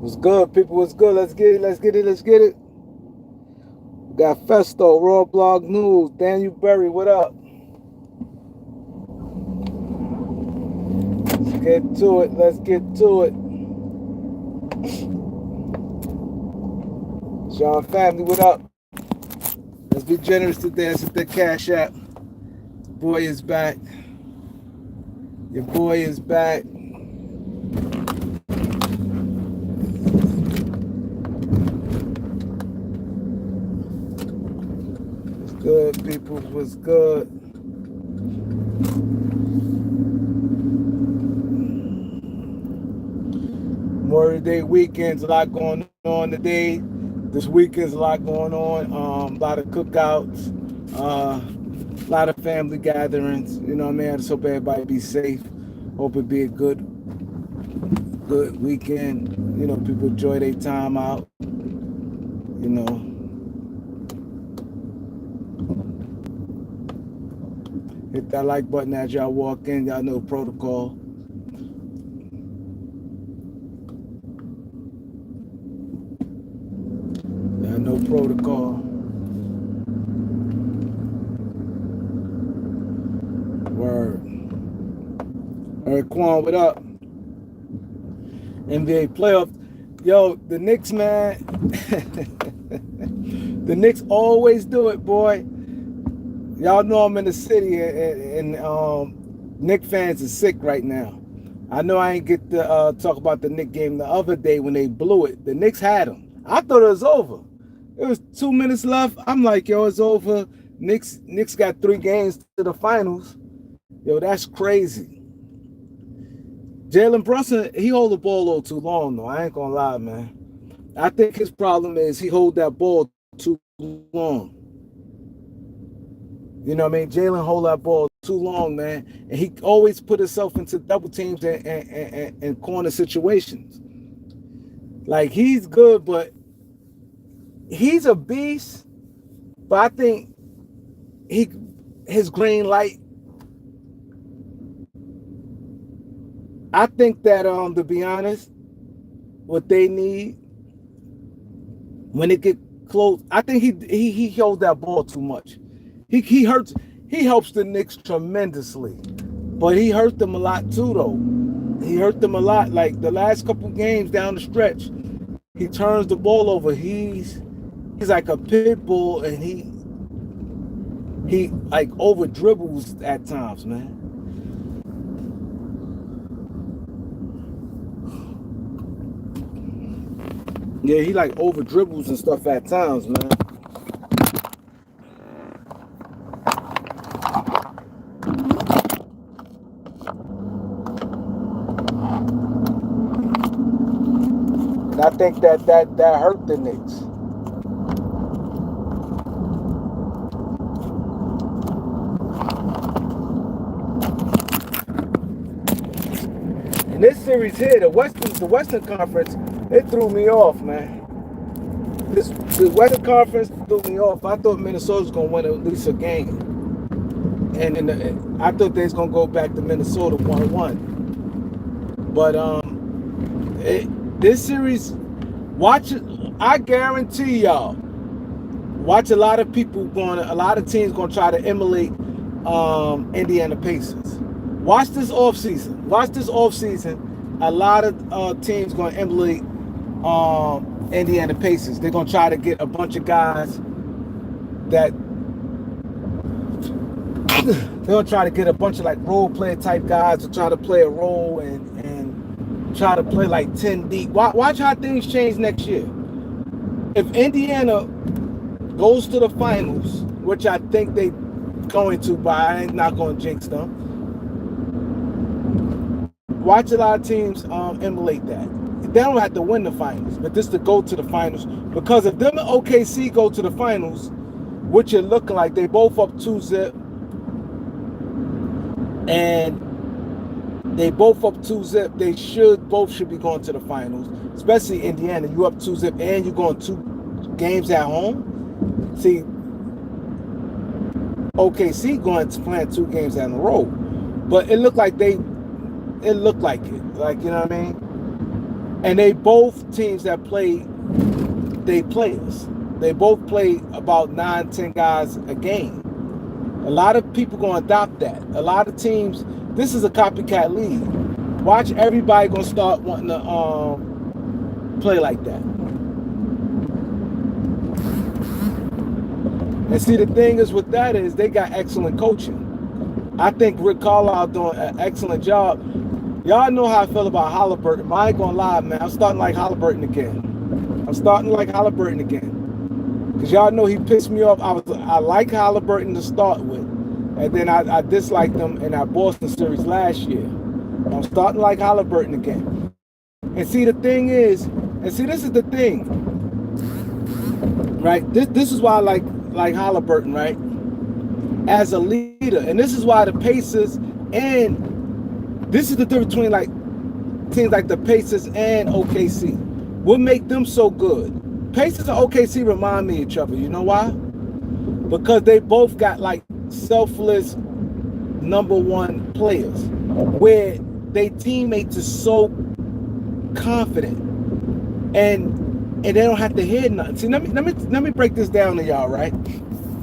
What's good, people? What's good? Let's get it. Let's get it. Let's get it. We got Festo, Raw Blog News, Daniel Berry. What up? Let's get to it. Let's get to it. Sean family, what up? Let's be generous today. Let's hit the Cash App. Boy is back. Your boy is back. What's good, people? What's good? Memorial Day weekend's a lot going on today. This weekend's a lot going on. A lot of cookouts, a lot of family gatherings. You know what I mean? I just hope everybody be safe. Hope it be a good weekend. You know, people enjoy their time out. You know. Hit that like button as y'all walk in. Y'all know protocol. Y'all know protocol. Word. All right, Quan, what up? NBA playoff. Yo, the Knicks, man. The Knicks always do it, boy. Y'all know I'm in the city, and Knicks fans are sick right now. I know I ain't get to talk about the Knicks game the other day when they blew it. The Knicks had them. I thought it was over. It was 2 minutes left. I'm like, yo, it's over. Knicks got 3 games to the finals. Yo, that's crazy. Jalen Brunson, he hold the ball a little too long, though. I ain't gonna lie, man. I think his problem is he hold that ball too long. You know what I mean? Jalen hold that ball too long, man. And he always put himself into double teams and corner situations. Like, he's good, but he's a beast. But I think his green light, I think that to be honest, what they need when it get close, I think he holds that ball too much. He helps the Knicks tremendously, but he hurt them a lot too, though. He hurt them a lot. Like the last couple games down the stretch, he turns the ball over. He's like a pit bull, and he like over dribbles at times, man. Yeah, he like over dribbles and stuff at times, man. And I think that hurt the Knicks. In this series here, the Western Conference, it threw me off, man. The Western Conference threw me off. I thought Minnesota was gonna win at least a game, and I thought they was gonna go back to Minnesota 1-1. But this series, watch it. I guarantee y'all, watch a lot of teams gonna try to emulate Indiana Pacers. Watch this offseason. A lot of teams gonna emulate Indiana Pacers. They're gonna try to get a bunch of guys that they're gonna try to get a bunch of like role player type guys to try to play a role and try to play like 10 deep. Watch how things change next year. If Indiana goes to the finals, which I think they going to, but I ain't not gonna jinx them. Watch a lot of teams emulate that. They don't have to win the finals, but just to go to the finals. Because if them and OKC go to the finals, which it looking like they both up 2-0, and they both up 2-0, they both should be going to the finals. Especially Indiana, you up 2-0 and you're going 2 games at home. See, OKC going to play 2 games in a row, but it looked like it. Like, you know what I mean? And they both teams that play, they players. They both play about 9, 10 guys a game. A lot of people gonna adopt that. A lot of teams, this is a copycat league. Watch everybody gonna start wanting to play like that. And see, the thing is with that is they got excellent coaching. I think Rick Carlisle doing an excellent job. Y'all know how I feel about Halliburton. But I ain't gonna lie, man. I'm starting like Halliburton again. Because y'all know he pissed me off. I like Halliburton to start with. And then I disliked him in that Boston series last year. I'm starting like Halliburton again. And see, the thing is, this is the thing, right? This is why I like Halliburton, right? As a leader. And this is why the Pacers, and this is the difference between like teams like the Pacers and OKC. What make them so good? Pacers and OKC remind me of each other. You know why? Because they both got like selfless #1 players where their teammates are so confident and they don't have to hear nothing. See, let me break this down to y'all, right?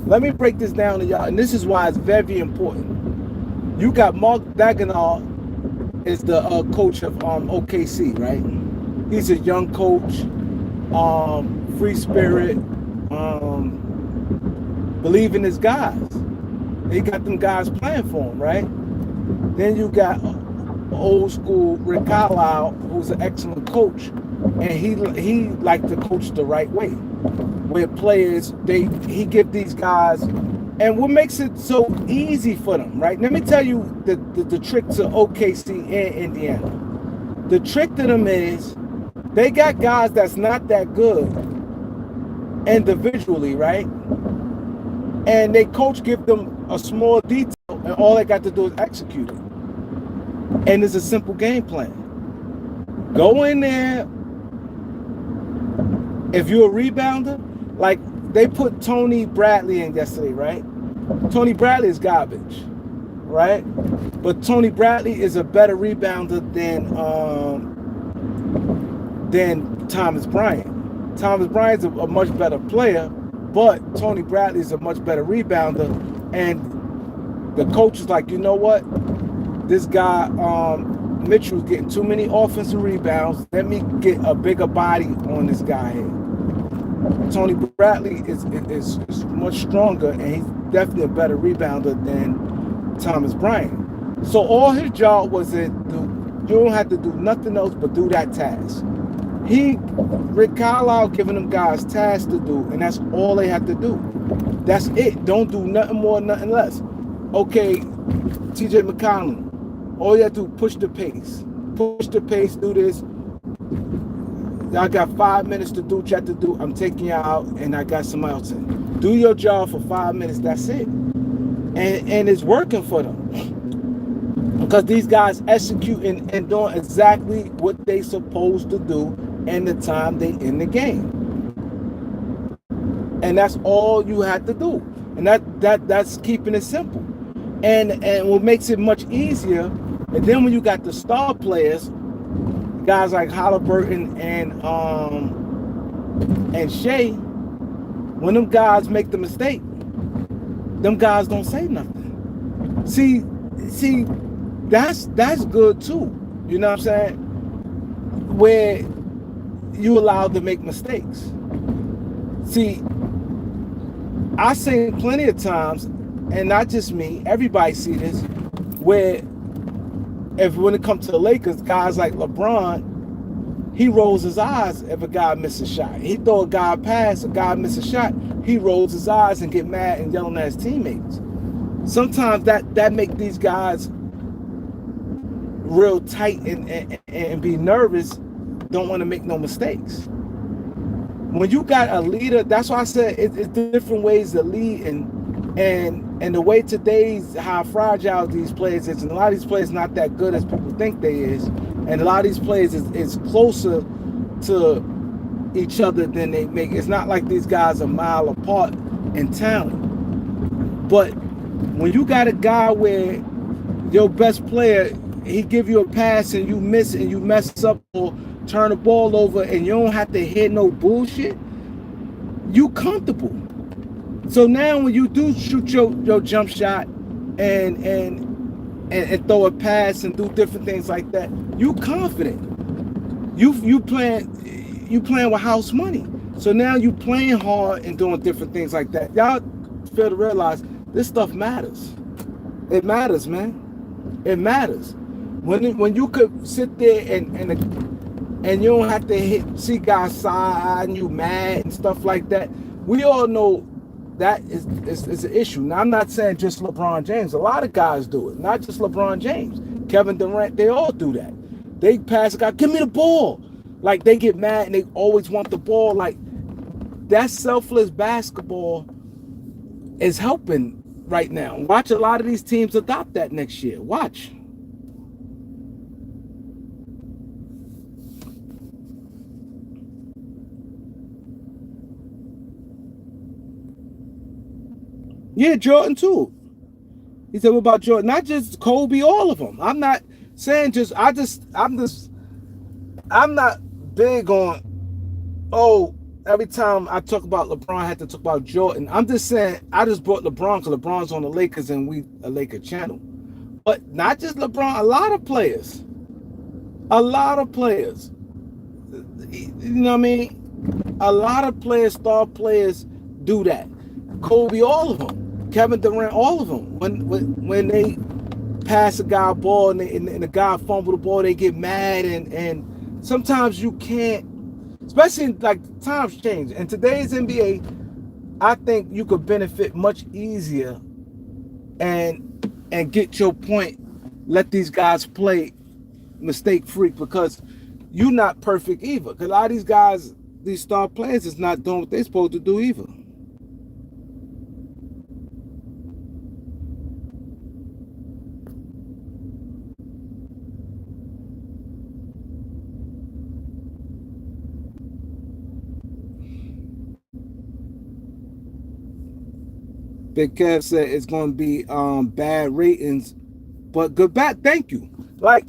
Let me break this down to y'all, and this is why it's very important. You got Mark Daigneault is the coach of OKC, right? He's a young coach, free spirit, believe in his guys. He got them guys playing for him, right? Then you got old school Rick Carlisle, who's an excellent coach, and he liked to coach the right way, where players he give these guys, and what makes it so easy for them, right? Let me tell you the trick to OKC and Indiana. The trick to them is they got guys that's not that good individually, right? And they coach give them a small detail, and all they got to do is execute it. And it's a simple game plan. Go in there. If you're a rebounder, like they put Tony Bradley in yesterday, right? Tony Bradley is garbage, right? But Tony Bradley is a better rebounder than Thomas Bryant. Thomas Bryant's a much better player, but Tony Bradley is a much better rebounder. And the coach is like, you know what? This guy, Mitchell's getting too many offensive rebounds. Let me get a bigger body on this guy here. Tony Bradley is much stronger, and he's definitely a better rebounder than Thomas Bryant. So all his job was you don't have to do nothing else but do that task. Rick Carlisle giving them guys tasks to do, and that's all they have to do. That's it. Don't do nothing more, nothing less. Okay, TJ McConnell, all you have to do, push the pace. Push the pace, do this. I got 5 minutes to do what you have to do. I'm taking you out, and I got somebody else in. Do your job for 5 minutes, that's it. And it's working for them. Because these guys executing and doing exactly what they supposed to do in the time they in the game. And that's all you have to do. And that's keeping it simple. And what makes it much easier, and then when you got the star players, guys like Halliburton and Shea, when them guys make the mistake, them guys don't say nothing. See, that's good too. You know what I'm saying? Where you allowed to make mistakes. See, I seen plenty of times, and not just me, everybody see this, where when it comes to the Lakers, guys like LeBron, he rolls his eyes if a guy misses a shot. He throw a guy a pass, a guy misses a shot, he rolls his eyes and get mad and yelling at his teammates. Sometimes that make these guys real tight and be nervous, don't want to make no mistakes. When you got a leader, that's why I said it's different ways to lead, and the way today's how fragile these players is, and a lot of these players not that good as people think they is, and a lot of these players is closer to each other than they make. It's not like these guys are a mile apart in talent. But when you got a guy where your best player, he give you a pass and you miss it and you mess up, or turn the ball over and you don't have to hit no bullshit, you comfortable. So now when you do shoot your jump shot and throw a pass and do different things like that, you confident. You playing with house money. So now you playing hard and doing different things like that. Y'all fail to realize this stuff matters. It matters, man. It matters. When you could sit there and you don't have to see guys side and you mad and stuff like that. We all know that is an issue. Now I'm not saying just LeBron James. A lot of guys do it. Not just LeBron James. Kevin Durant, they all do that. They pass a guy, give me the ball. Like they get mad and they always want the ball. Like that selfless basketball is helping right now. Watch a lot of these teams adopt that next year. Watch. Yeah, Jordan too. He said, what about Jordan? Not just Kobe, all of them. I'm not saying I'm not big on, oh, every time I talk about LeBron, I had to talk about Jordan. I'm just saying, I just brought LeBron because LeBron's on the Lakers and we a Laker channel. But not just LeBron, a lot of players. A lot of players. You know what I mean? A lot of players, star players, do that. Kobe, all of them. Kevin Durant, all of them. When they pass a guy a ball and the guy fumble the ball, they get mad and sometimes you can't, especially like times change. In today's NBA, I think you could benefit much easier and get your point. Let these guys play mistake free because you're not perfect either. Because a lot of these guys, these star players, is not doing what they're supposed to do either. Big Kev said it's going to be bad ratings, but good back. Thank you. Like,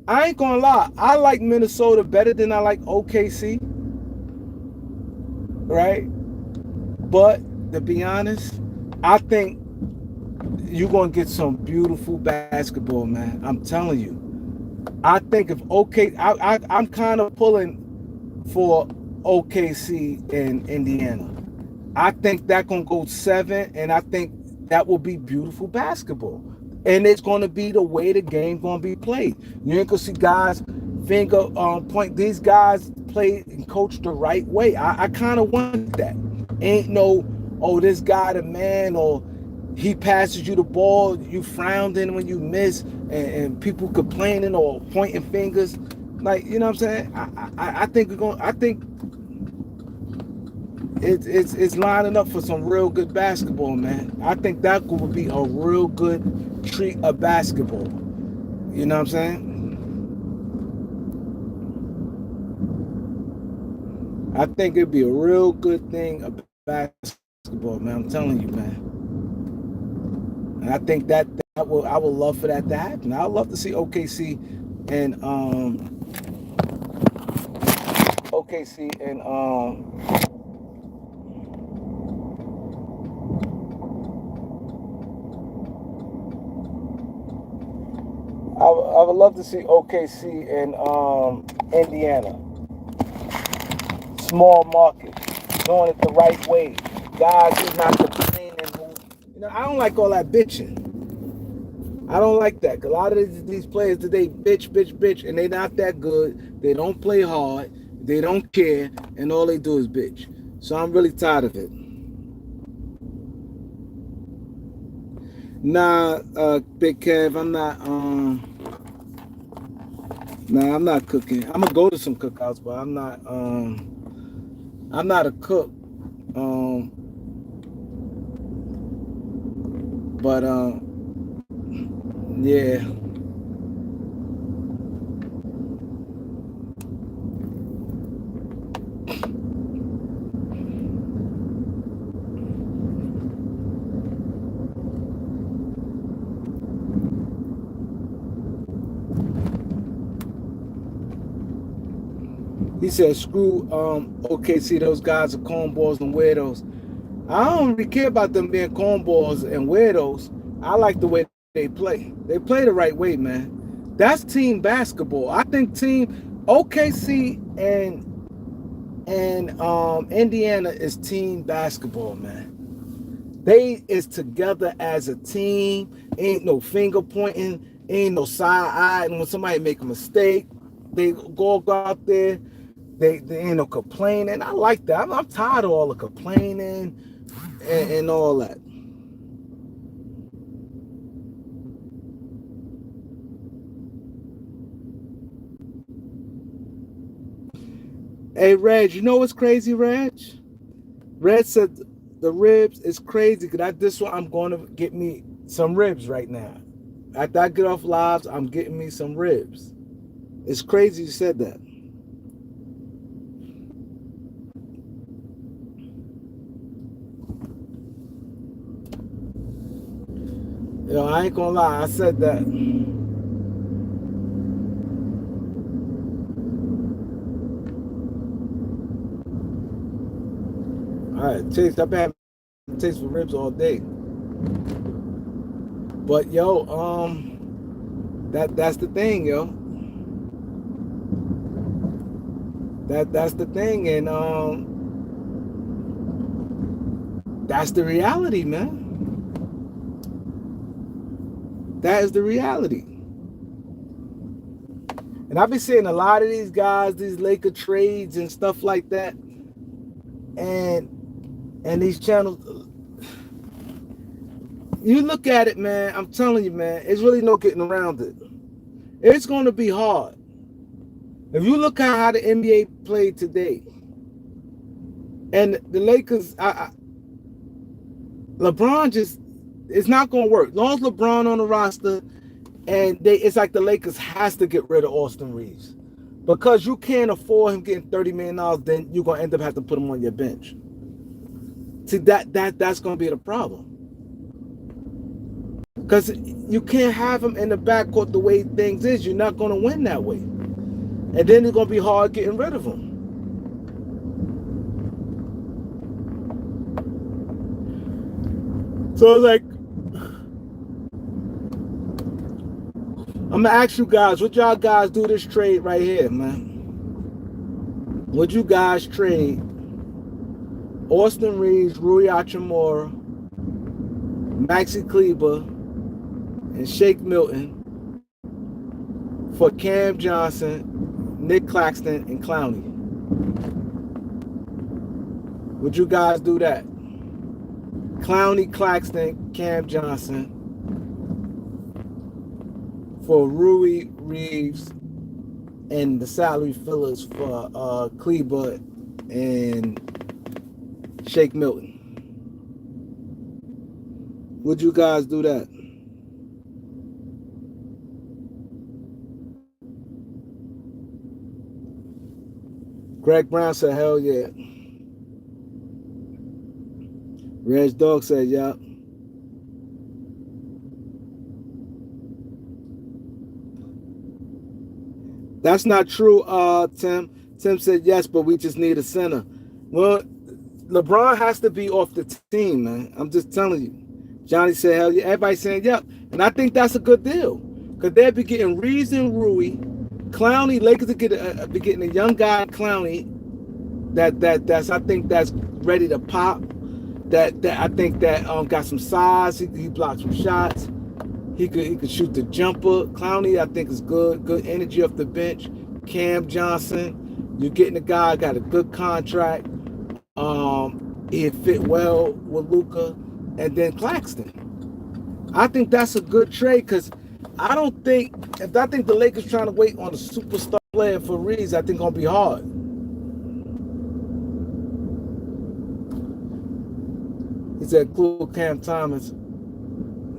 I ain't gonna lie, I like Minnesota better than I like OKC, right? But to be honest, I think you're gonna get some beautiful basketball, man. I'm telling you. I think if I'm kind of pulling for OKC and Indiana. I think that gonna go 7, and I think that will be beautiful basketball. And it's gonna be the way the game gonna be played. You ain't gonna see guys finger point. These guys play and coach the right way. I kind of want that. Ain't no, oh, this guy the man, or he passes you the ball, you frowning when you miss, and people complaining or pointing fingers. Like, you know what I'm saying? I think we're gonna. I think it's lining up for some real good basketball, man. I think that would be a real good treat of basketball. You know what I'm saying? I think it'd be a real good thing of basketball, man. I'm telling you, man. And I think that I would love for that to happen. I'd love to see and OKC and I would love to see OKC and Indiana. Small market, doing it the right way. Guys who's not complaining. I don't like all that bitching. I don't like that. Cause a lot of these players today bitch, and they not that good. They don't play hard. They don't care, and all they do is bitch. So I'm really tired of it. Nah, Big Kev, I'm not cooking. I'm gonna go to some cookouts, but I'm not a cook. But yeah. He said, "Screw OKC. Those guys are cornballs and weirdos." I don't really care about them being cornballs and weirdos. I like the way they play. They play the right way, man. That's team basketball. I think team OKC and Indiana is team basketball, man. They is together as a team. Ain't no finger pointing. Ain't no side eye. And when somebody make a mistake, they go out there. They ain't no complaining. I like that. I'm tired of all the complaining and all that. Hey, Reg, you know what's crazy, Reg? Reg said the ribs is crazy because this one I'm going to get me some ribs right now. After I get off lives, I'm getting me some ribs. It's crazy you said that. Yo, I ain't gonna lie, I said that. All right, Chase, I've been having taste for ribs all day. But yo, that's the thing, yo. That's the thing, and that's the reality, man. That is the reality. And I've been seeing a lot of these guys, these Laker trades and stuff like that, and these channels. You look at it, man. I'm telling you, man. It's really no getting around it. It's going to be hard. If you look at how the NBA played today, and the Lakers, LeBron just, it's not going to work. As long as LeBron on the roster, and it's like the Lakers has to get rid of Austin Reeves because you can't afford him getting $30 million. Then you're going to end up having to put him on your bench. See that's going to be the problem because you can't have him in the backcourt the way things is. You're not going to win that way, and then it's going to be hard getting rid of him. So it's like, I'm gonna ask you guys, would y'all guys do this trade right here, man? Would you guys trade Austin Reeves, Rui Hachimura, Maxi Kleber, and Shake Milton for Cam Johnson, Nick Claxton, and Clowney? Would you guys do that? Clowney, Claxton, Cam Johnson for Rui Reeves and the salary fillers for Kleber and Shake Milton. Would you guys do that? Greg Brown said, hell yeah. Reg Dog said, yeah. That's not true, Tim. Tim said yes, but we just need a center. Well, LeBron has to be off the team, man. I'm just telling you. Johnny said, hell yeah. Everybody saying, yep. And I think that's a good deal. Because they'll be getting Reeves and Rui. Clowney, Lakers will be getting a young guy, Clowney, that's I think that's ready to pop. That I think that got some size. He blocks some shots. He could shoot the jumper. Clowney, I think, is good. Good energy off the bench. Cam Johnson, you're getting a guy got a good contract. He fit well with Luka, and then Claxton. I think that's a good trade because I think the Lakers trying to wait on a superstar player for Reeves, I think gonna be hard. He said, "Cool, Cam Thomas."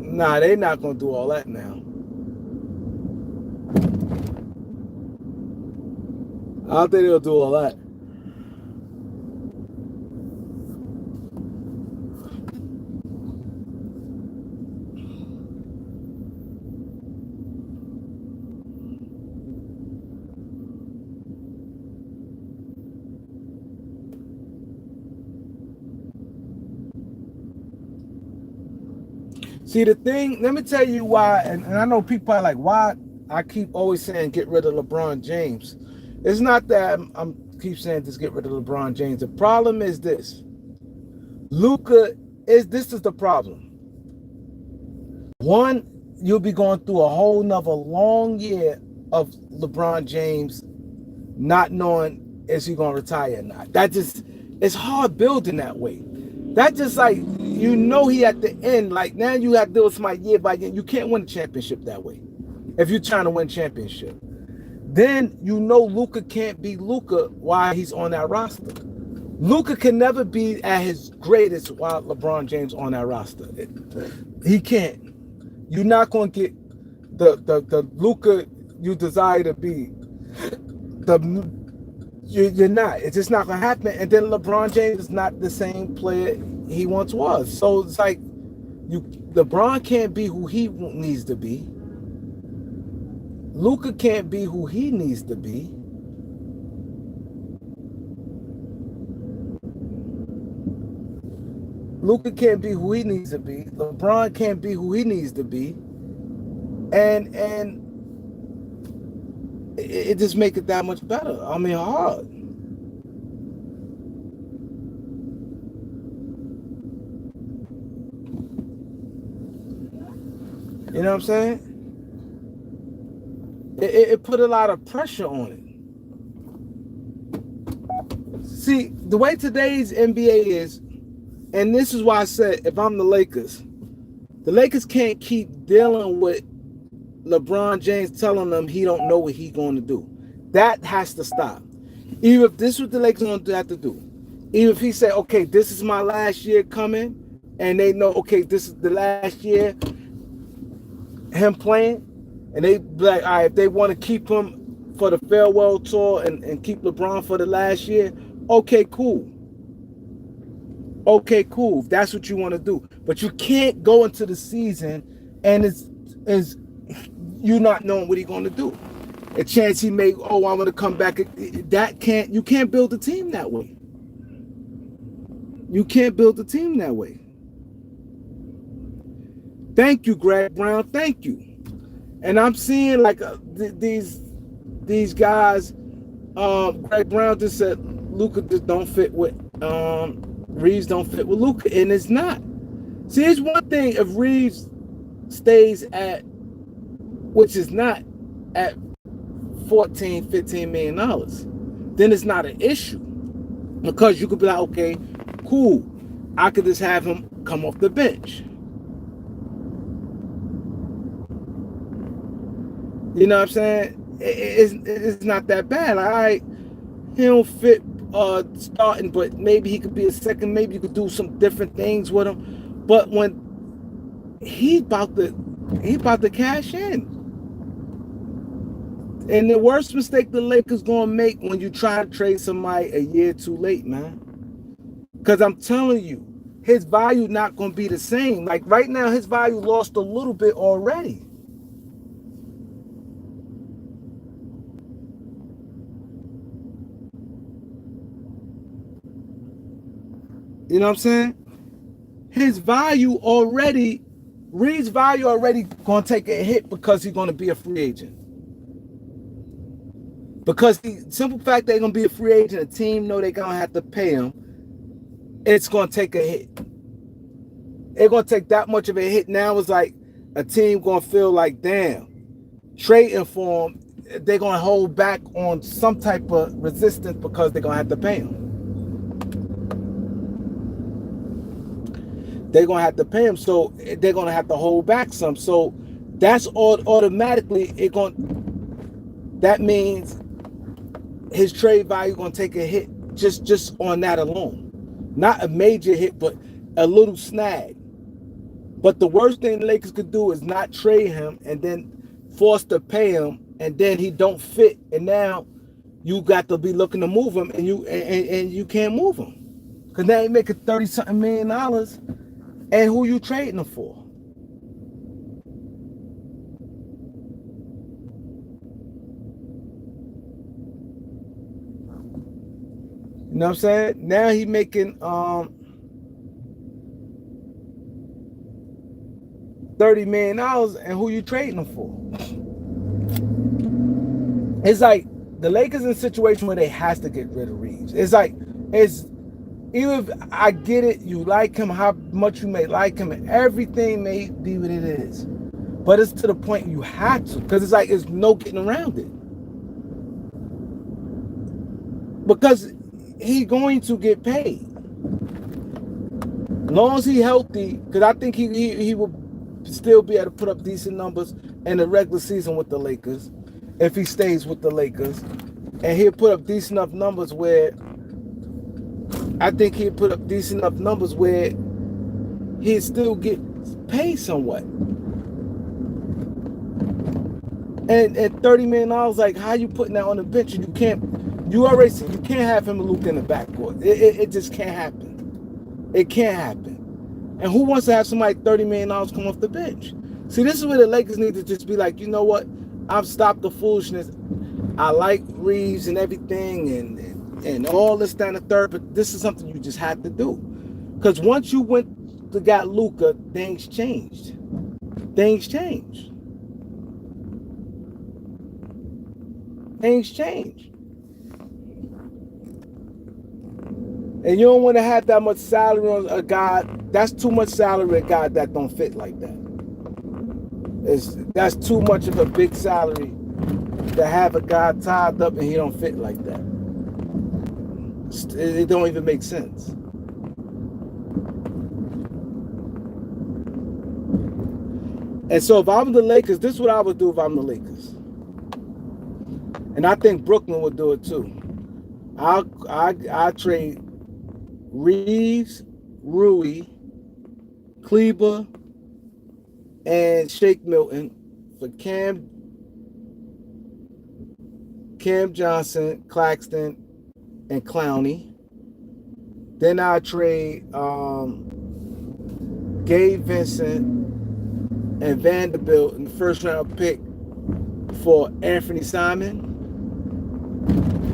Nah, they not gonna do all that now. I don't think they'll do all that. See the thing, let me tell you why, and I know people are like, why I keep always saying get rid of LeBron James. It's not that I'm keep saying just get rid of LeBron James. The problem is this. This is the problem. One, you'll be going through a whole nother long year of LeBron James not knowing is he gonna retire or not. That just, it's hard building that way. That just like, he at the end, like now you have to deal with somebody year by year. You can't win a championship that way. If you're trying to win championship, then Luka can't be Luka while he's on that roster. Luka can never be at his greatest while LeBron James on that roster. He can't. You're not going to get the Luka you desire to be. You're not. It's just not going to happen. And then LeBron James is not the same player he once was. So it's like LeBron can't be who he needs to be. Luka can't be who he needs to be. Luka can't be who he needs to be. LeBron can't be who he needs to be. And it just makes it that much better. I mean, hard. You know what I'm saying? It put a lot of pressure on it. See, the way today's NBA is, and this is why I said, if I'm the Lakers can't keep dealing with LeBron James telling them he don't know what he's going to do. That has to stop. Even if this is what the Lakers going to have to do. Even if he say, okay, this is my last year coming, and they know, okay, this is the last year him playing, and they be like, all right, if they want to keep him for the farewell tour and keep LeBron for the last year, okay, cool. Okay, cool. If that's what you want to do. But you can't go into the season and it's you not knowing what he's going to do. A chance he may, I'm going to come back. You can't build a team that way. You can't build a team that way. Thank you, Greg Brown. Thank you. And I'm seeing like these guys. Greg Brown just said Luka just don't fit with Reeves don't fit with Luka, and it's not. See, it's one thing if Reeves stays at, which is not at $14, $15 million, then it's not an issue. Because you could be like, okay, cool. I could just have him come off the bench. You know what I'm saying? It's not that bad. All right, he don't fit starting, but maybe he could be a second. Maybe you could do some different things with him. But when he's about to cash in. And the worst mistake the Lakers gonna make when you try to trade somebody a year too late, man. Because I'm telling you, his value not gonna be the same. Like right now, his value lost a little bit already. You know what I'm saying? His value already, Reed's value already gonna take a hit because he's gonna be a free agent. Because the simple fact they're gonna be a free agent, a team know they're gonna have to pay him, it's gonna take a hit. It's gonna take that much of a hit. Now it's like a team gonna feel like, damn, trading for him, they're gonna hold back on some type of resistance because they're gonna have to pay him. They're gonna have to pay him, so they're gonna have to hold back some. So that's automatically that means his trade value gonna take a hit just on that alone. Not a major hit, but a little snag. But the worst thing the Lakers could do is not trade him and then force to pay him, and then he don't fit, and now you got to be looking to move him, and you can't move him because now he making $30-something million, and who you trading him for? You know what I'm saying? Now he making $30 million and who you trading them for. It's like the Lakers in a situation where they has to get rid of Reeves. It's like, it's, even if I get it, you like him, how much you may like him, and everything may be what it is. But it's to the point you have to, because it's like, there's no getting around it. Because he's going to get paid. As long as he's healthy, because I think he will still be able to put up decent numbers in the regular season with the Lakers, if he stays with the Lakers. And he'll put up decent enough numbers where, I think he'll put up decent enough numbers where he'll still get paid somewhat. And $30 million, like, how you putting that on the bench? And you already see, you can't have him and Luka in the backcourt. It just can't happen. It can't happen. And who wants to have somebody $30 million come off the bench? See, this is where the Lakers need to just be like, you know what? I've stopped the foolishness. I like Reeves and everything and all this, that, and the third, but this is something you just had to do. Because once you went to got Luka, things changed. Things changed. Things change. And you don't want to have that much salary on a guy. That's too much salary on a guy that don't fit like that. That's too much of a big salary to have a guy tied up and he don't fit like that. It don't even make sense. And so if I'm the Lakers, this is what I would do if I'm the Lakers. And I think Brooklyn would do it too. I'll trade Reeves, Rui, Kleber, and Shake Milton for Cam Johnson, Claxton, and Clowney. Then I'll trade Gabe Vincent and Vanderbilt in the first round pick for Anthony Simon.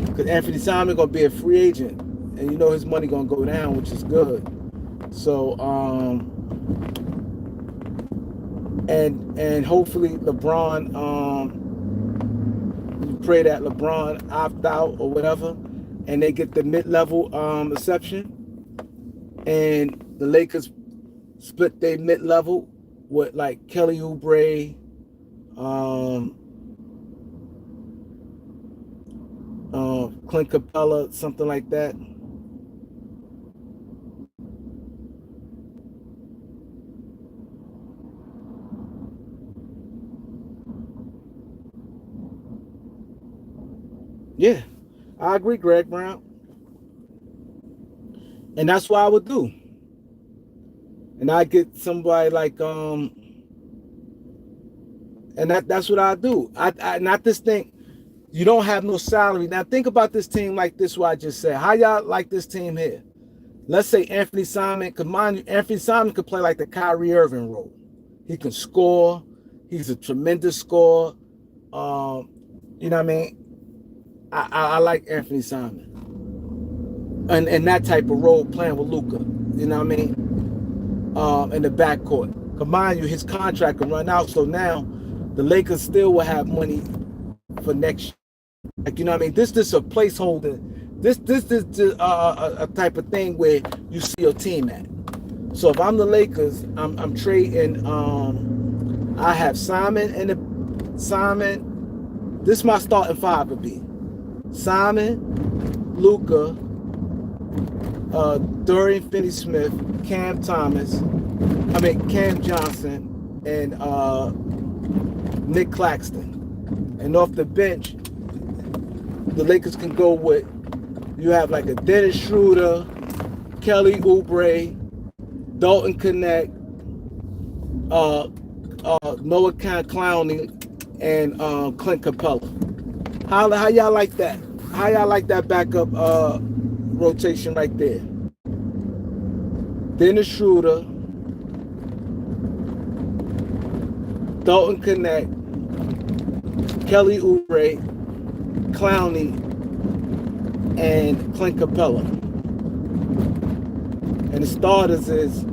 Because Anthony Simon gonna be a free agent, and you know his money gonna go down, which is good. So and hopefully LeBron, you pray that LeBron opt out or whatever, and they get the mid-level exception, and the Lakers split their mid-level with like Kelly Oubre, Clint Capella, something like that. Yeah, I agree, Greg Brown. And that's what I would do. And I get somebody like and that's what I do. I not this thing. You don't have no salary. Now think about this team like this, what I just said. How y'all like this team here? Let's say Anthony Simon, because mind you, Anthony Simon could play like the Kyrie Irving role. He can score. He's a tremendous scorer. You know what I mean? I like Anthony Simon. And that type of role playing with Luka. You know what I mean? In the backcourt. Because mind you, his contract can run out. So now the Lakers still will have money for next year. Like, you know what I mean? This is a placeholder. This is a type of thing where you see your team at. So if I'm the Lakers, I'm trading. I have Simon and Simon. This is my starting five would be Simon, Luka, Dorian Finney-Smith, Cam Johnson, and Nick Claxton. And off the bench, the Lakers can go with, you have like a Dennis Schroeder, Kelly Oubre, Dalton Connect, Noah Clowney, and Clint Capella. How y'all like that? How y'all like that backup rotation right there? Dennis Schroeder, Dalton Connect, Kelly Oubre, Clowney, and Clint Capella. And the starters is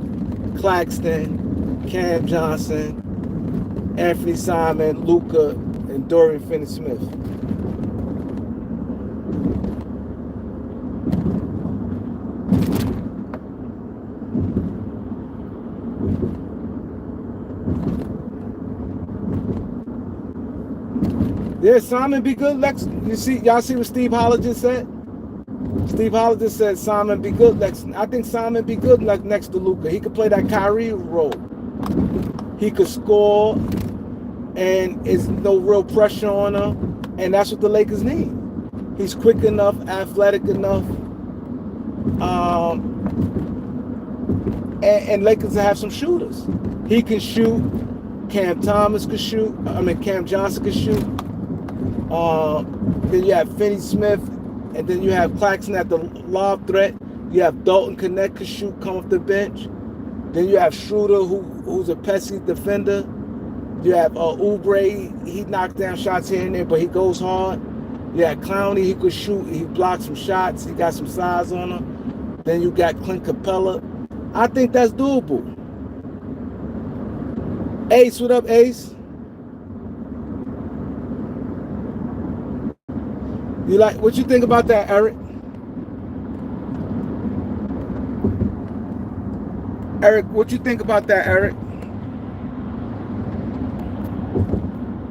Claxton, Cam Johnson, Anthony Simon, Luka, and Dorian Finney-Smith. Yeah, Simon be good. Lex, y'all see what Steve Holler just said? Steve Holler just said Simon be good. Lex, I think Simon be good like next to Luka. He could play that Kyrie role. He could score, and it's no real pressure on him, and that's what the Lakers need. He's quick enough, athletic enough, and Lakers have some shooters. He can shoot. Cam Thomas could shoot. Cam Johnson could shoot. Then you have Finney-Smith, and then you have Claxton at the lob threat. You have Dalton Connect could shoot, come off the bench. Then you have Schroeder, who's a pesky defender. You have Oubre, he knocks down shots here and there, but he goes hard. You have Clowney, he could shoot, he blocks some shots, he got some size on him. Then you got Clint Capella. I think that's doable. Ace, what up, Ace? What you think about that, Eric? Eric, what you think about that, Eric?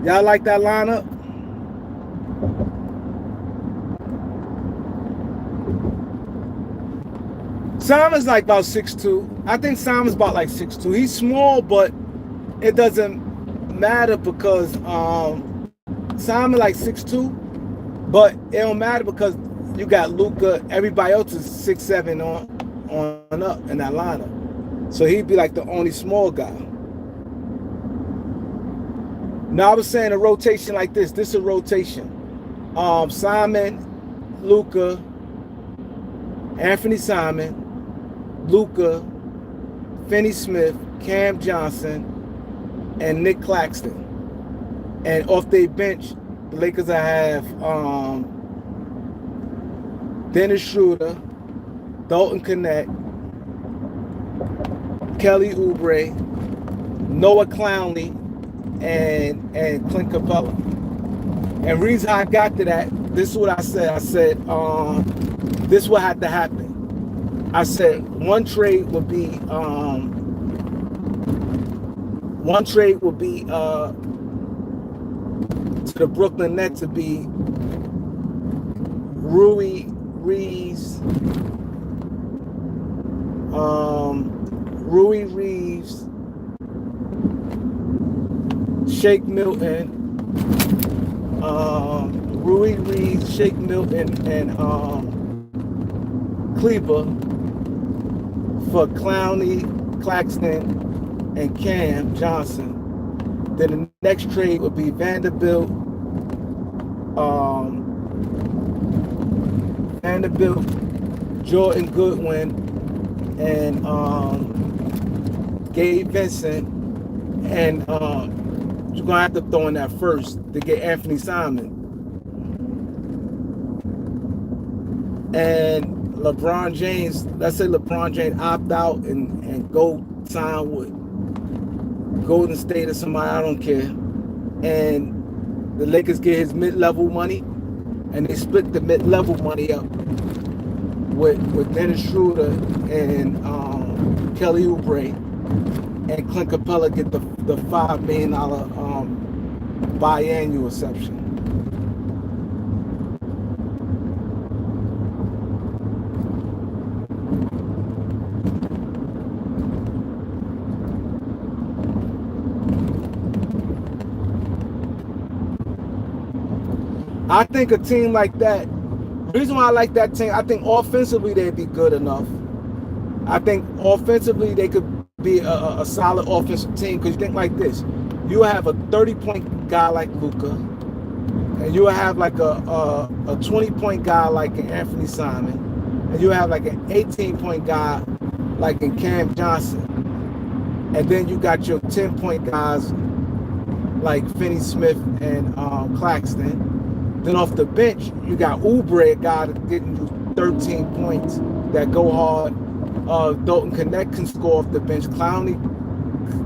Y'all like that lineup? Simon's like about 6'2". I think Simon's about like 6'2". He's small, but it doesn't matter because Simon like 6'2", but it don't matter because you got Luka. Everybody else is 6'7" on up in that lineup. So he'd be like the only small guy. Now I was saying a rotation like this. This is a rotation. Simon, Luka, Anthony Simon, Luka, Finney-Smith, Cam Johnson, and Nick Claxton. And off their bench, the Lakers have Dennis Schroeder, Dalton Connect, Kelly Oubre, Noah Clowney, and Clint Capella. And reason I got to that, this is what I said. I said this would have to happen. I said one trade would be to the Brooklyn Nets to be Rui Reeves, Shake Milton, Shake Milton, and Kleber for Clowney, Claxton, and Cam Johnson. Then the next trade would be Vanderbilt, Jordan Goodwin, and Gabe Vincent, and you're gonna have to throw in that first to get Anthony Simon. And LeBron James, let's say LeBron James opt out and go sign with Golden State or somebody, I don't care. And the Lakers get his mid-level money, and they split the mid-level money up with Dennis Schroeder and Kelly Oubre, and Clint Capella get the $5 million biannual exception. I think a team like that, the reason why I like that team, I think offensively they'd be good enough. I think offensively they could be a solid offensive team, because you think like this. You have a 30-point guy like Luka, and you have like a 20-point guy like an Anthony Simon, and you have like an 18-point guy like in Cam Johnson. And then you got your 10-point guys like Finney-Smith and Claxton. Then off the bench, you got Oubre, a guy that's getting you 13 points that go hard. Dalton Connect can score off the bench. Clowney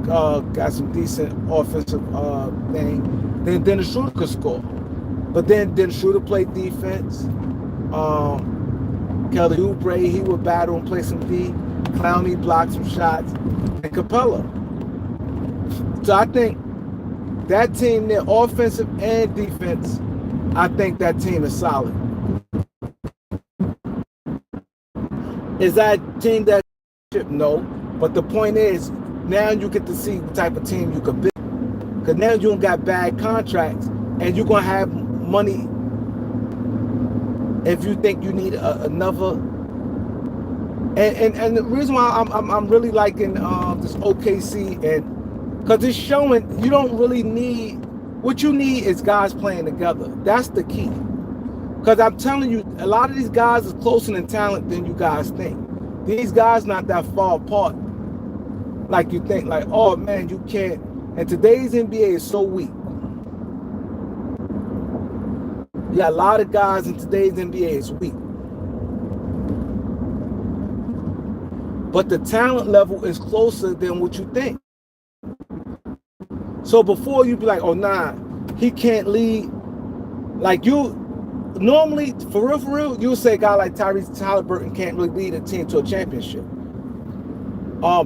got some decent offensive thing. Then the shooter could score. But then the shooter played defense. Kelly Oubre, he would battle and play some D. Clowney blocked some shots. And Capella. So I think that team there, offensive and defense, I think that team is solid. Is that team that no? But the point is, now you get to see what type of team you can build. Because now you don't got bad contracts, and you're gonna have money if you think you need another. And the reason why I'm really liking this OKC, and because it's showing you don't really need, what you need is guys playing together. That's the key. Because I'm telling you, a lot of these guys are closer in talent than you guys think. These guys not that far apart like you think. Like, oh man, you can't. And today's NBA is so weak. You got a lot of guys in today's NBA is weak. But the talent level is closer than what you think. So before you be like, oh nah, he can't lead. Like you, normally, for real, you'll say a guy like Tyrese Halliburton can't really lead a team to a championship.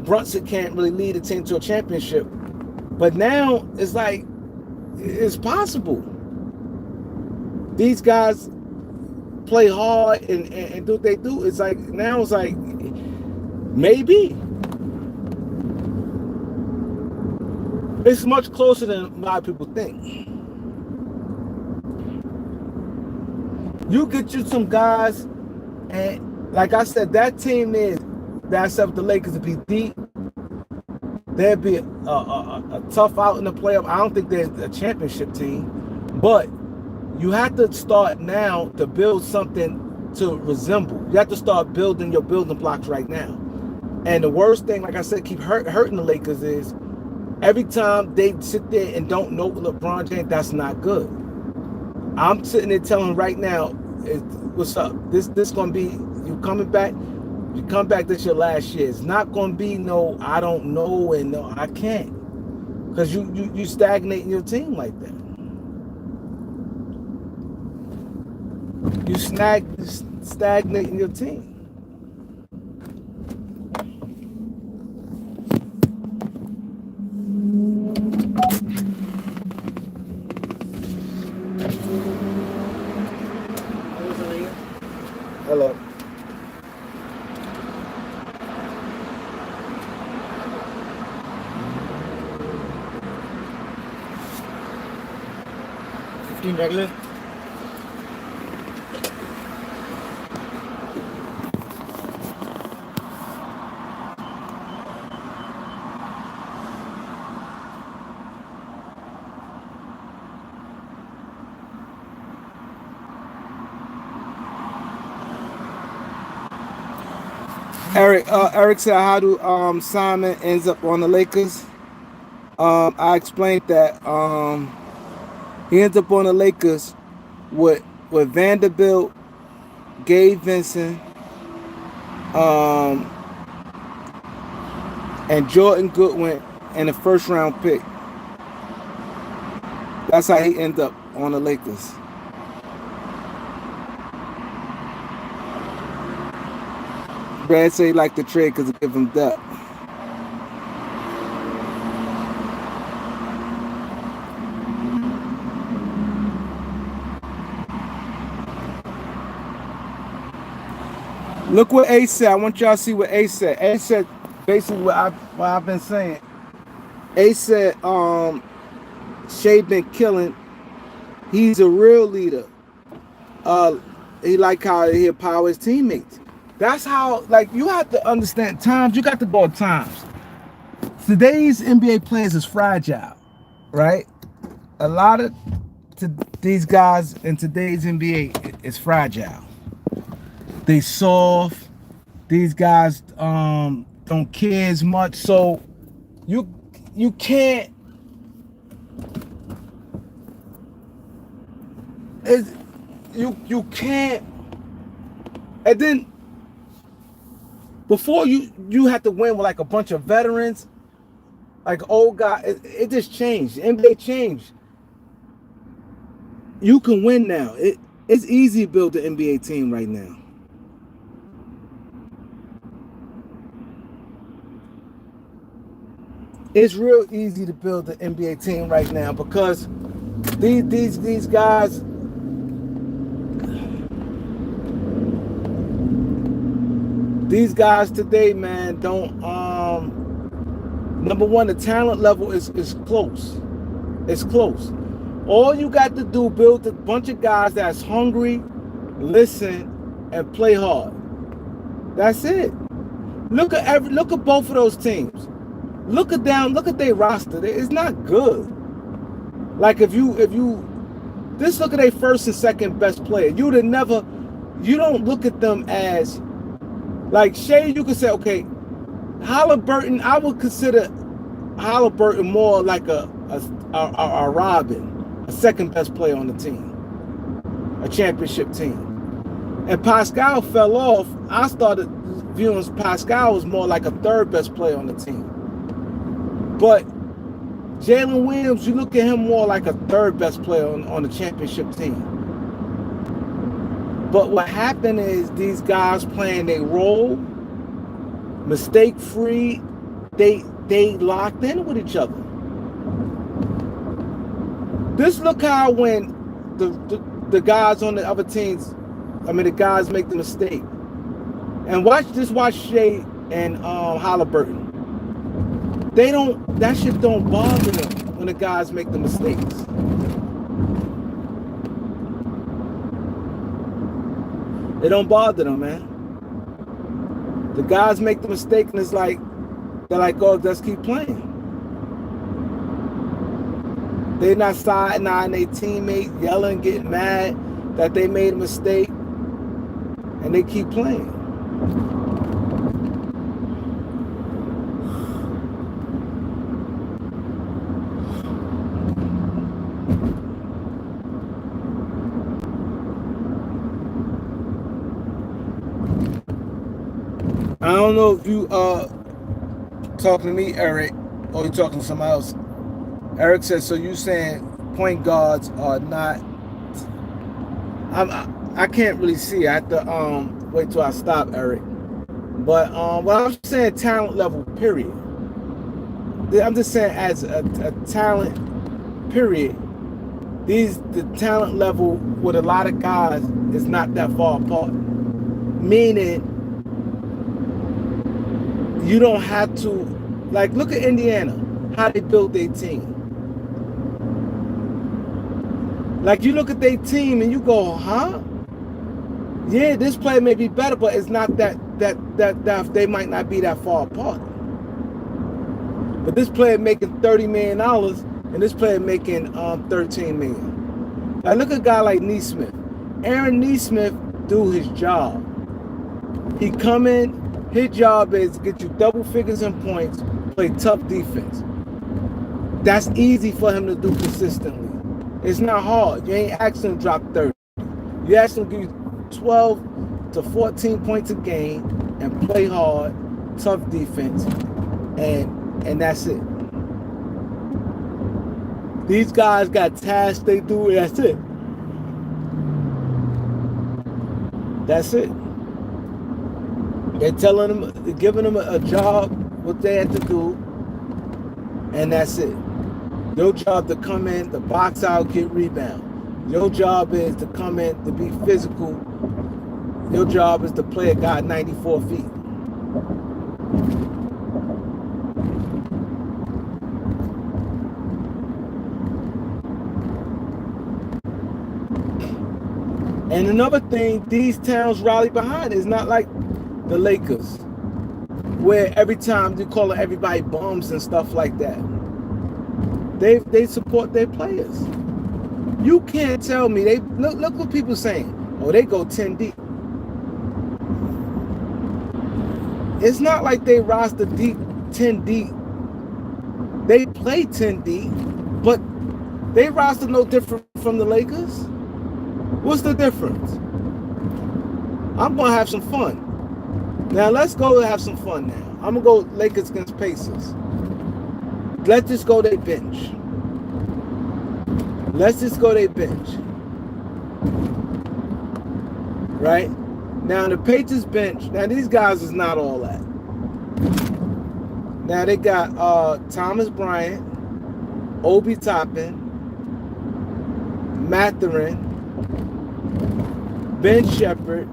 Brunson can't really lead a team to a championship. But now, it's like, it's possible. These guys play hard and do what they do. It's like, now it's like, maybe. It's much closer than a lot of people think. You get you some guys, and like I said, that team is that set up the Lakers to be deep. There'd be a tough out in the playoff. I don't think there's a championship team, but you have to start now to build something to resemble. You have to start building your building blocks right now. And the worst thing, like I said, keep hurting the Lakers is every time they sit there and don't know LeBron James, that's not good. I'm sitting there telling right now, what's up? This gonna be, you coming back? You come back, this your last year. It's not gonna be no, I don't know, and no, I can't. Because you stagnating your team like that. You stagnating your team. Hello. Regular. Eric said, how do Simon ends up on the Lakers? I explained that he ends up on the Lakers with Vanderbilt, Gabe Vincent, and Jordan Goodwin, and a first round pick. That's how he ended up on the Lakers. Brad said he liked the trade because it gave him depth. Look what Ace said. I want y'all to see what Ace said. Ace said basically what I've been saying. Ace said Shea been killing. He's a real leader. He like how he empower his teammates. That's how, like, you have to understand times. You got to go at times. Today's NBA players is fragile, right? A lot of these guys in today's NBA is fragile. They soft. These guys don't care as much. So you can't. You can't. And then before you had to win with like a bunch of veterans. Like old guy, it just changed. The NBA changed. You can win now. It's easy to build the NBA team right now. It's real easy to build the NBA team right now because these guys today, man, don't number one, the talent level is close. It's close. All you got to do, build a bunch of guys that's hungry, listen, and play hard. That's it. Look at both of those teams. Look at their roster. It's not good. Like if you just look at their first and second best player. You don't look at them as like Shea. You could say, okay, Halliburton. I would consider Halliburton more like a Robin, a second best player on the team, a championship team. And Pascal fell off. I started viewing Pascal as more like a third best player on the team. But Jalen Williams, you look at him more like a third best player on the championship team. But what happened is these guys playing their role, mistake free, they locked in with each other. Just look how when the guys on the other teams, the guys make the mistake. And watch Shea and Halliburton. That shit don't bother them when the guys make the mistakes. It don't bother them, man. The guys make the mistake and they're like, oh, let's keep playing. They're not side-eyeing their teammate, yelling, getting mad that they made a mistake, and they keep playing. I don't know if you talking to me, Eric, or you talking to somebody else. Eric says, so you saying point guards are not... I can't really see. I have to wait till I stop, Eric. But what I'm saying, talent level, period. I'm just saying as a talent, period. The talent level with a lot of guys is not that far apart. Meaning, you don't have to, like, look at Indiana, how they built their team. Like, you look at their team and you go, huh? Yeah, this player may be better, but it's not that they might not be that far apart. But this player making $30 million and this player making $13 million. Like, look at a guy like Nesmith. Aaron Nesmith do his job. He come in, his job is to get you double figures in points, play tough defense. That's easy for him to do consistently. It's not hard. You ain't asking him to drop 30. You ask him to give you 12 to 14 points a game and play hard, tough defense, and that's it. These guys got tasks they do, and that's it. That's it. They're telling them, they're giving them a job, what they have to do, and that's it. Your job to come in, to box out, get rebound. Your job is to come in, to be physical. Your job is to play a guy 94 feet. And another thing, these towns rally behind. It's not like the Lakers, where every time they call everybody bums and stuff like that. They support their players. You can't tell me they look what people saying. Oh, they go 10 deep. It's not like they roster deep 10 deep. They play 10 deep, but they roster no different from the Lakers. What's the difference? I'm gonna have some fun. Now let's go and have some fun now. I'm gonna go Lakers against Pacers. let's just go they bench. Let's just go they bench. Right? Now the Patriots bench, now these guys is not all that. Now they got Thomas Bryant, Obi Toppin, Mathurin, Ben Shepherd,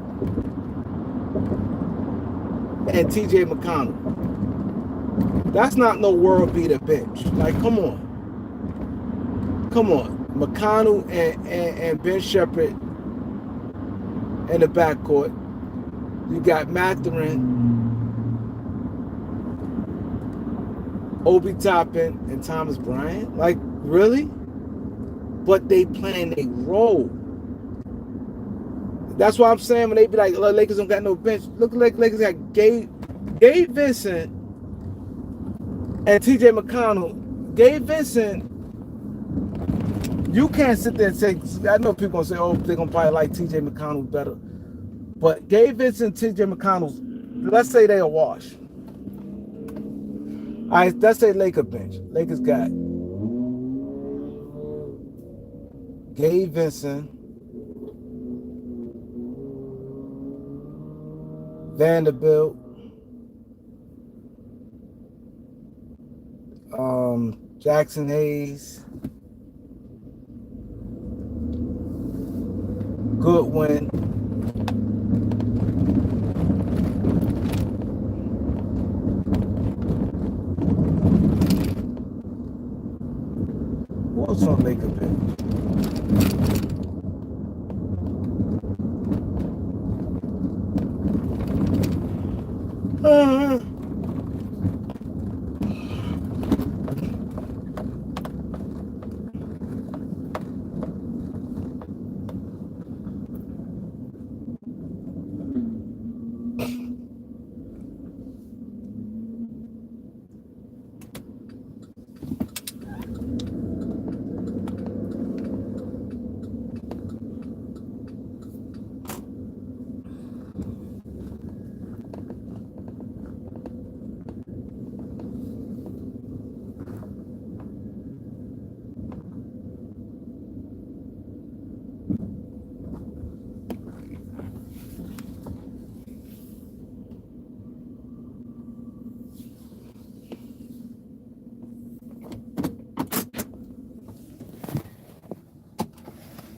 and TJ McConnell. That's not no world beater bench. Like, come on. Come on. McConnell and Ben Shepherd in the backcourt. You got Mathurin, Obi Toppin, and Thomas Bryant. Like, really? But they playing a role. That's why I'm saying when they be like, Lakers don't got no bench. Look like Lakers got Gabe Vincent and TJ McConnell. Gabe Vincent, you can't sit there and say, I know people gonna say, oh, they're gonna probably like TJ McConnell better. But Gabe Vincent, TJ McConnell, let's say they a wash. All right, let's say Laker bench. Lakers got Gabe Vincent, Vanderbilt, Jackson Hayes, Goodwin, what's on Laker bench?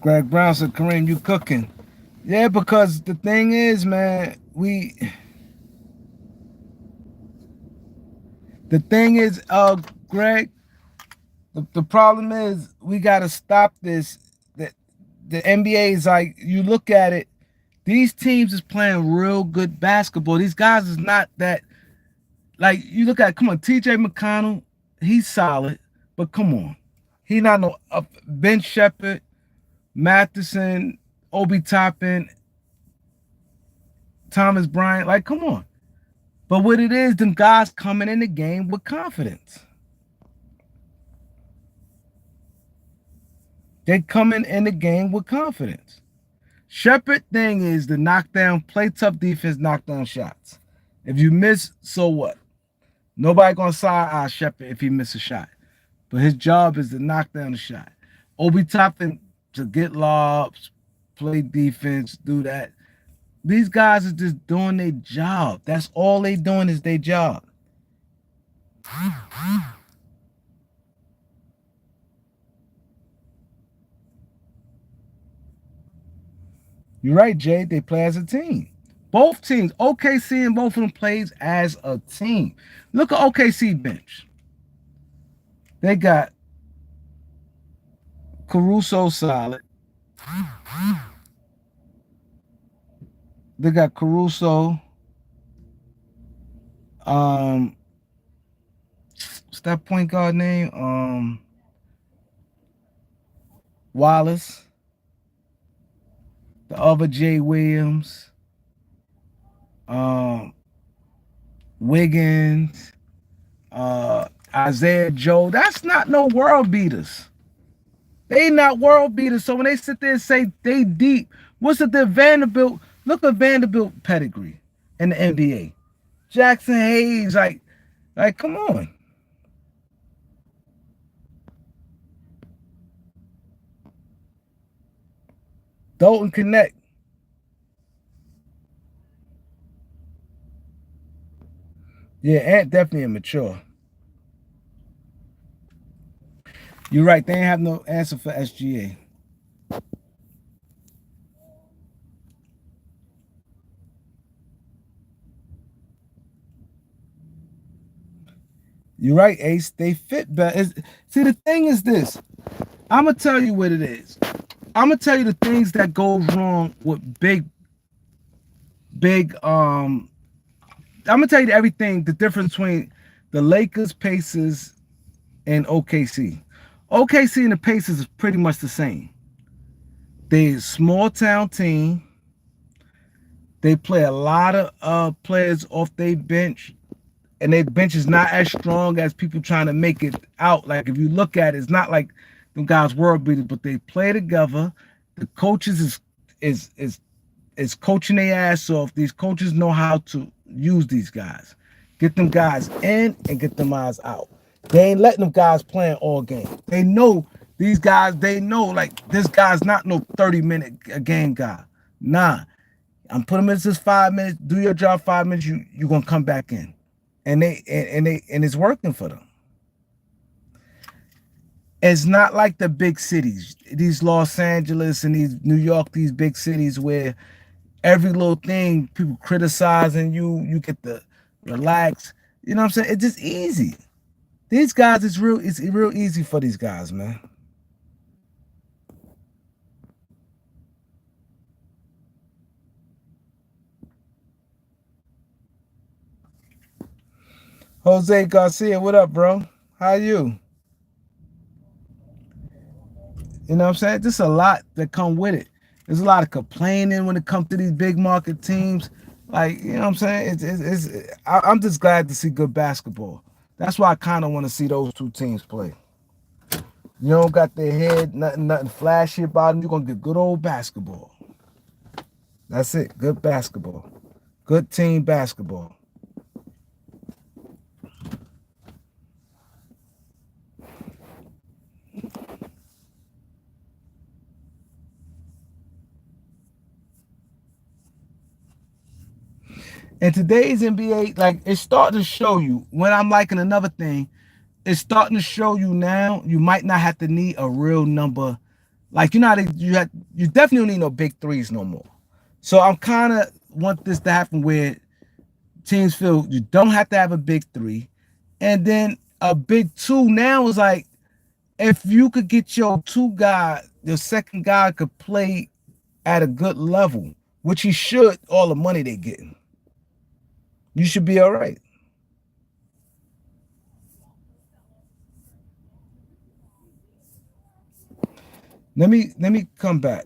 Greg Brown said, Kareem, you cooking. Yeah, because the thing is, man, Greg, the problem is we got to stop this. The NBA is like, you look at it, these teams is playing real good basketball. These guys is not that, like, you look at, come on, TJ McConnell, he's solid, but come on. He not no Ben Shepherd, Matheson, Obi Toppin, Thomas Bryant, like, come on. But what it is, them guys coming in the game with confidence. They coming in the game with confidence. Shepherd thing is the knockdown, play tough defense, knockdown shots. If you miss, so what? Nobody gonna side-eye Shepherd if he miss a shot. But his job is to knock down the shot. Obi Toppin to get lobs, play defense, do that. These guys are just doing their job. That's all they doing is their job. You're right, Jay. They play as a team. Both teams, OKC and both of them plays as a team. Look at OKC bench. They got Caruso solid. They got Caruso. What's that point guard name? Wallace. The other Jay Williams. Wiggins. Isaiah Joe. That's not no world beaters. They not world beaters. So when they sit there and say they deep, what's it the Vanderbilt? Look at Vanderbilt pedigree in the NBA. Jackson Hayes, like, come on. Dalton Connect. Yeah, Ant definitely immature. You're right. They ain't have no answer for SGA. You're right, Ace. They fit better. See, the thing is this. I'm gonna tell you what it is. I'm gonna tell you the things that go wrong with big. I'm gonna tell you everything. The difference between the Lakers, Pacers, and OKC. OKC and the Pacers is pretty much the same. They small town team. They play a lot of players off their bench, and their bench is not as strong as people trying to make it out. Like if you look at it, it's not like them guys world beaters, but they play together. The coaches is coaching their ass off. These coaches know how to use these guys, get them guys in and get them guys out. They ain't letting them guys playing all game. They know these guys. They know like this guy's not no 30-minute a game guy. Nah, I'm putting him in this 5 minutes. Do your job 5 minutes. You gonna come back in, and and it's working for them. It's not like the big cities, these Los Angeles and these New York, these big cities where every little thing people criticizing you, you get to relax. You know what I'm saying? It's just easy. These guys, it's real easy for these guys, man. Jose Garcia, what up, bro? How you? You know what I'm saying? Just a lot that come with it. There's a lot of complaining when it comes to these big market teams. Like, you know what I'm saying? I'm just glad to see good basketball. That's why I kind of want to see those two teams play. You don't got their head, nothing flashy about them. You're gonna get good old basketball. That's it. Good basketball. Good team basketball. And today's NBA, like it's starting to show you when I'm liking another thing, it's starting to show you now you might not have to need a real number. Like you definitely don't need no big threes no more. So I'm kind of want this to happen where teams feel you don't have to have a big three. And then a big two now is like if you could get your two guy, your second guy could play at a good level, which he should, all the money they're getting. You should be all right. Let me come back.